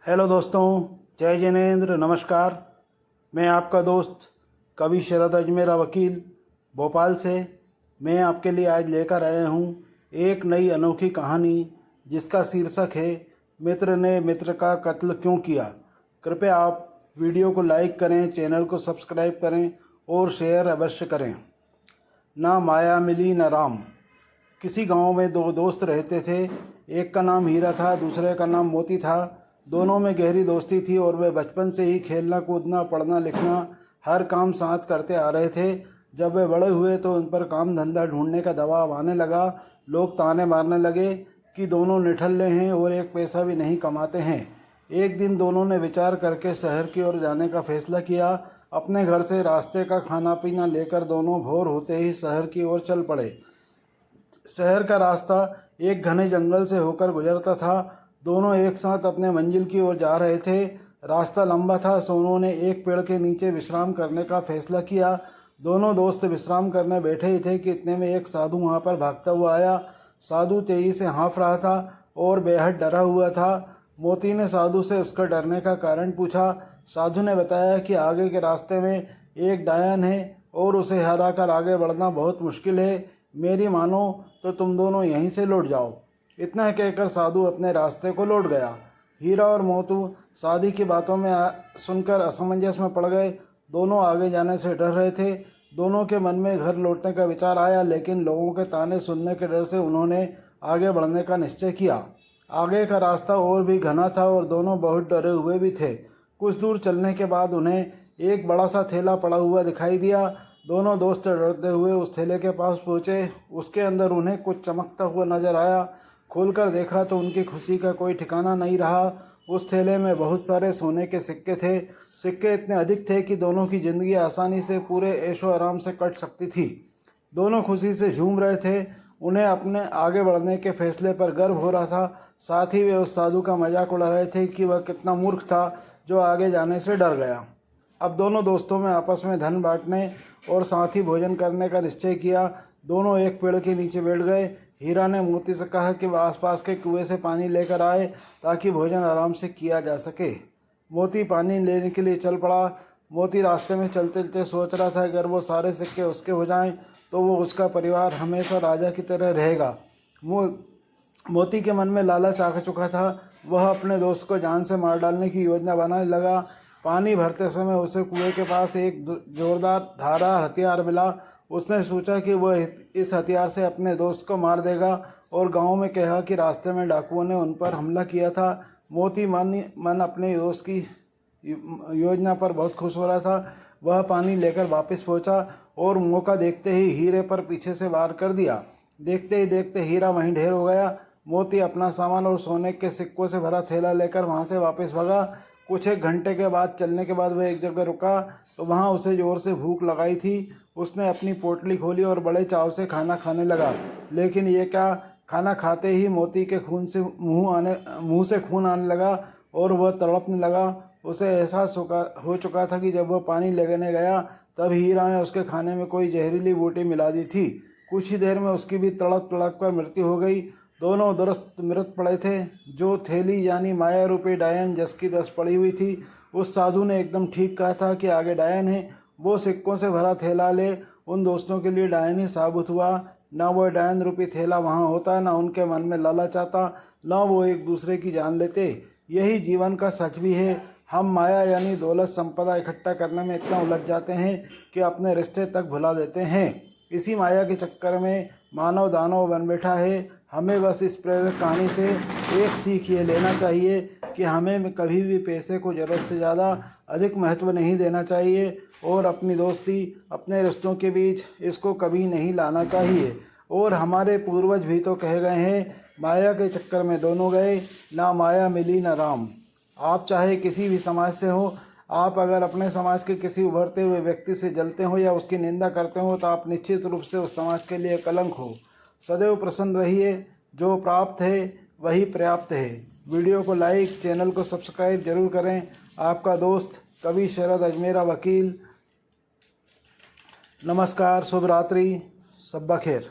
Hello दोस्तों, जय जिनेंद्र, नमस्कार। मैं आपका दोस्त कवि शरद अजमेरा वकील भोपाल से। मैं आपके लिए आज लेकर आया हूँ एक नई अनोखी कहानी जिसका शीर्षक है मित्र ने मित्र का कत्ल क्यों किया। कृपया आप वीडियो को लाइक करें, चैनल को सब्सक्राइब करें और शेयर अवश्य करें। ना माया मिली न राम। किसी गांव में दो दोस्त रहते थे। एक का नाम हीरा था, दूसरे का नाम मोती था। दोनों में गहरी दोस्ती थी और वे बचपन से ही खेलना कूदना, पढ़ना लिखना, हर काम साथ करते आ रहे थे। जब वे बड़े हुए तो उन पर काम धंधा ढूंढने का दबाव आने लगा। लोग ताने मारने लगे कि दोनों निठल्ले हैं और एक पैसा भी नहीं कमाते हैं। एक दिन दोनों ने विचार करके शहर की ओर जाने का फैसला किया। अपने घर से रास्ते का खाना पीना लेकर दोनों भोर होते ही शहर की ओर चल पड़े। शहर का रास्ता एक घने जंगल से होकर गुजरता था। दोनों एक साथ अपने मंजिल की ओर जा रहे थे। रास्ता लंबा था, सो उन्होंने एक पेड़ के नीचे विश्राम करने का फैसला किया। दोनों दोस्त विश्राम करने बैठे ही थे कि इतने में एक साधु वहां पर भागता हुआ आया। साधु तेजी से हाँफ रहा था और बेहद डरा हुआ था। मोती ने साधु से उसका डरने का कारण पूछा। साधु ने बताया कि आगे के रास्ते में एक डायन है और उसे हराकर आगे बढ़ना बहुत मुश्किल है। मेरी मानो तो तुम दोनों यहीं से लौट जाओ। इतना कहकर साधु अपने रास्ते को लौट गया। हीरा और मोतू साधु की बातों में सुनकर असमंजस में पड़ गए। दोनों आगे जाने से डर रहे थे। दोनों के मन में घर लौटने का विचार आया, लेकिन लोगों के ताने सुनने के डर से उन्होंने आगे बढ़ने का निश्चय किया। आगे का रास्ता और भी घना था और दोनों बहुत डरे हुए भी थे। कुछ दूर चलने के बाद उन्हें एक बड़ा सा थैला पड़ा हुआ दिखाई दिया। दोनों दोस्त डरते हुए उस थैले के पास पहुंचे। उसके अंदर उन्हें कुछ चमकता हुआ नजर आया। खोलकर देखा तो उनकी खुशी का कोई ठिकाना नहीं रहा। उस थैले में बहुत सारे सोने के सिक्के थे। सिक्के इतने अधिक थे कि दोनों की जिंदगी आसानी से पूरे ऐशो आराम से कट सकती थी। दोनों खुशी से झूम रहे थे। उन्हें अपने आगे बढ़ने के फैसले पर गर्व हो रहा था। साथ ही वे उस साधु का मजाक उड़ा रहे थे कि वह कितना मूर्ख था जो आगे जाने से डर गया। अब दोनों दोस्तों में आपस में धन बांटने और साथ ही भोजन करने का निश्चय किया। दोनों एक पेड़ के नीचे बैठ गए। हीरा ने मोती से कहा कि वह आसपास के कुएं से पानी लेकर आए ताकि भोजन आराम से किया जा सके। मोती पानी लेने के लिए चल पड़ा। मोती रास्ते में चलते चलते सोच रहा था अगर वो सारे सिक्के उसके हो जाएं तो वो उसका परिवार हमेशा राजा की तरह रहेगा। मोती के मन में लालच आ चुका था। वह अपने दोस्त को जान से मार डालने की योजना बनाने लगा। पानी भरते समय उसे कुएं के पास एक जोरदार धारदार हथियार मिला। उसने सोचा कि वह इस हथियार से अपने दोस्त को मार देगा और गांव में कहा कि रास्ते में डाकुओं ने उन पर हमला किया था। मोती मन अपने दोस्त की योजना पर बहुत खुश हो रहा था। वह पानी लेकर वापस पहुंचा और मौका देखते ही हीरे पर पीछे से वार कर दिया। देखते ही देखते हीरा वहीं ढेर हो गया। मोती अपना सामान और सोने के सिक्कों से भरा थैला लेकर वहां से वापस भागा। कुछ एक घंटे के बाद चलने के बाद वह एक जगह रुका तो वहां उसे जोर से भूख लगाई थी। उसने अपनी पोटली खोली और बड़े चाव से खाना खाने लगा। लेकिन ये क्या, खाना खाते ही मोती के मुंह से खून आने लगा और वह तड़पने लगा। उसे एहसास हो चुका था कि जब वह पानी लेने गया तब हीरा ने उसके खाने में कोई जहरीली बूटी मिला दी थी। कुछ ही देर में उसकी भी तड़प तड़प कर मृत्यु हो गई। दोनों दुरुस्त मृत पड़े थे। जो थैली यानी माया रूपी डायन जस की तस पड़ी हुई थी। उस साधु ने एकदम ठीक कहा था कि आगे डायन है। वो सिक्कों से भरा थैला ले उन दोस्तों के लिए डायन ही साबित हुआ। ना वो डायन रूपी थैला वहाँ होता, ना उनके मन में लालच आता, ना वो एक दूसरे की जान लेते। यही जीवन का सच भी है। हम माया यानी दौलत संपदा इकट्ठा करने में इतना उलझ जाते हैं कि अपने रिश्ते तक भुला देते हैं। इसी माया के चक्कर में मानव दानव बन बैठा है। हमें बस इस प्रेरक कहानी से एक सीख ये लेना चाहिए कि हमें कभी भी पैसे को ज़रूरत से ज़्यादा अधिक महत्व नहीं देना चाहिए और अपनी दोस्ती, अपने रिश्तों के बीच इसको कभी नहीं लाना चाहिए। और हमारे पूर्वज भी तो कह गए हैं, माया के चक्कर में दोनों गए, ना माया मिली ना राम। आप चाहे किसी भी समाज से हो, आप अगर अपने समाज के किसी उभरते हुए व्यक्ति से जलते हो या उसकी निंदा करते हो तो आप निश्चित रूप से उस समाज के लिए कलंक हो। सदैव प्रसन्न रहिए। जो प्राप्त है वही पर्याप्त है। वीडियो को लाइक, चैनल को सब्सक्राइब जरूर करें। आपका दोस्त कवि शरद अजमेरा वकील। नमस्कार, शुभ रात्रि, सब्बा खैर।